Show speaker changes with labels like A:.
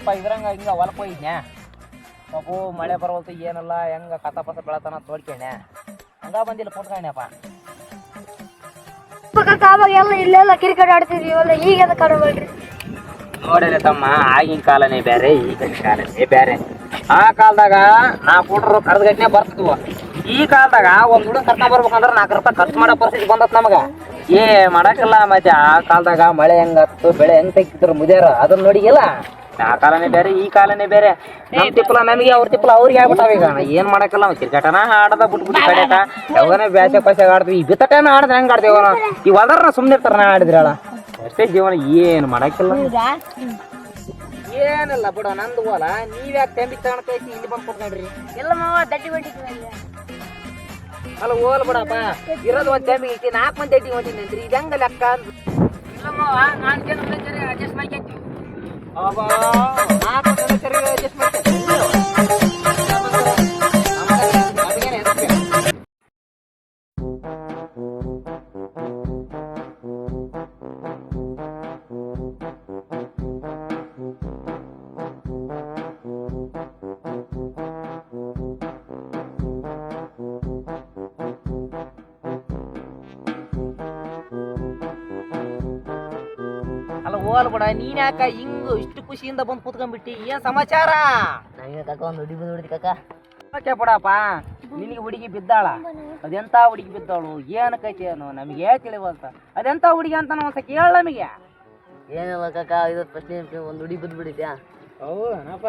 A: ಸ್ವಲ್ಪ ಇದ್ರಂಗ ಹಿಂಗ ಹೊಲಕ್ಕೆ ಹೋಗಿದ್ನ್ಯಾ ಸ್ವಲ್ಪ ಮಳೆ ಬರೋಲ್ತು ಏನಲ್ಲ ಹೆಂಗ ಕಸ ಪಸ ಬೆಳತನ ತೋಡ್ಕೊಂಡೆ ಹಂಗ ಬಂದಿಲ್ಲ ಕುಂತ್ಕೊಂಡ್ಯಪ್ಪ.
B: ಅವಾಗ ಎಲ್ಲ ಇಲ್ಲೆಲ್ಲ ಕ್ರಿಕೆಟ್ ಆಡ್ತಿದ್ವಿ ಈಗ ಅದಕ್ಕೆ ಆಡಬೇಡ್ರಿ.
A: ನೋಡಿರಿ ತಮ್ಮ, ಆಗಿನ ಕಾಲನೇ ಬೇರೆ ಈಗಿನ ಕಾಲನೇ ಬೇರೆ. ಆ ಕಾಲದಾಗ ನಾ ಹುಡ್ರು ಕರ್ದಗಟ್ನೆ ಬರ್ತಿದ್ವು. ಈ ಕಾಲದಾಗ ಒಂದ್ ಹುಡುಗ ಕರ್ಕೊಂಡ್ ಬರ್ಬೇಕಂದ್ರ 4 ರೂಪಾಯಿ ಖರ್ಚು ಮಾಡೋ ಪರಿಸ್ಥಿತಿ ಬಂದತ್ ನಮಗ. ಮಾಡಕ್ಕಿಲ್ಲ ಮತ್ತೆ. ಆ ಕಾಲದಾಗ ಮಳೆ ಹೆಂಗತ್ತು, ಬೆಳೆ ಹೆಂಗ್ ತೆಗಿತಿದ್ರು ಮುದ್ಯಾರ, ಅದನ್ನ ನೋಡಿಗಿಲ್ಲ. ಆ ಕಾಲನೇ ಬೇರೆ ಈ ಕಾಲನೇ ಬೇರೆ. ನಮ್ ತಿಪ್ಪಲ ನಮಗೆ, ಅವ್ರ ತಿಪ್ಪಲ ಅವ್ರಿಗೆ ಆಗ್ಬಿಟ್ಟಾವ. ಈಗ ಏನ್ ಮಾಡಕ್ಕಿಲ್ಲ, ಕ್ರಿಕೆಟನ ಆಡದ ಬಿಟ್ಬಿಟ್ಟು ಕಡೆಕ ಯಾವಾಗನೇ ಬ್ಯಾಸೆ ಪಾಸೆ ಆಡ್ತೀವಿ. ಈ ಬಿತ್ತ ಟೈಮ್ ಆಡದ ಹೆಂಗ್ ಆಡ್ತೀವ ಈ ಹೊಲ್ದಾರ ಸುಮ್ಮನೆ ಇರ್ತಾರ. ನಾ ಆಡಿದ್ರಳ ಅಷ್ಟೇ ಜೀವನ, ಏನ್ ಮಾಡಕ್ಕಿಲ್ಲ. ಏನಿಲ್ಲ ಬಿಡ, ನಂದು ಹೋಲ. ನೀವ್ಯಾಕೆ ತೆಂಬಿ ತಗೊಂಡ್ ಕೈಸಿ ಇಲ್ಲಿ ಬಂದು ಕೊಟ್ಕೊಂಡ್ರಿ?
B: ಎಲ್ಲ ಮಾವ ದಡ್ಡಿ ಹೊಂಟಿದ್ವಿ.
A: ಅಲ್ಲ ಹೋಲ್ ಬಿಡಪ್ಪ, ಇರೋದು ಒಂದ್ ತೆಂಬಿಗೆ ಐತಿ, 4 ಮಂದಿ ದಡ್ಡಿ ಹೊಂಟಿದ್ರಿ. ಇದು ಹೆಂಗ ಲೆಕ್ಕ?
B: ಇಲ್ಲ ಮಾವ, ನಾನು ಅಡ್ಜಸ್ಟ್ ಮಾಡ್ಕೊಂತೀವಿ.
A: 4 ಮಂದಿ ಅಡ್ಜಸ್ಟ್ ಮಾಡ್ಕೊಂತೀವಿ. ಅಲ್ಲ ಹೋಲ್ ಬಿಡ, ನೀನ್ ಯಾಕ ಹಿಂಗ ಇಷ್ಟು ಖುಷಿಯಿಂದ ಬಂದು ಕೂತ್ಕೊಂಡ್ಬಿಟ್ಟಿ? ಏನ್ ಸಮಾಚಾರ?
B: ನನಗೆ ಕಾಕ ಒಂದು ಹುಡುಗಿ ಬಂದ್ಬಿಡ್ತಿ ಕಾಕ.
A: ಓಕೆ ಬಿಡಪ್ಪ, ನಿನಗೆ ಹುಡುಗಿ ಬಿದ್ದಾಳ. ಅದೆಂತ ಹುಡುಗಿ ಬಿದ್ದಾಳು, ಏನು ಕೈತಿ ಏನು ನಮಗೆ ತಿಳಿವಲ್ತ. ಅದೆಂತ ಹುಡುಗಿ ಅಂತ ಒಂದ್ಸ ಕೇಳ ನಮಗೆ.
B: ಏನಿಲ್ಲ ಕಾಕ, 50 ಫಸ್ಟ್ ಒಂದು ಹುಡುಗಿ ಬಿದ್ದುಬಿಡಿದ್ಯಾ?
A: ಹೌದನಪ್ಪ.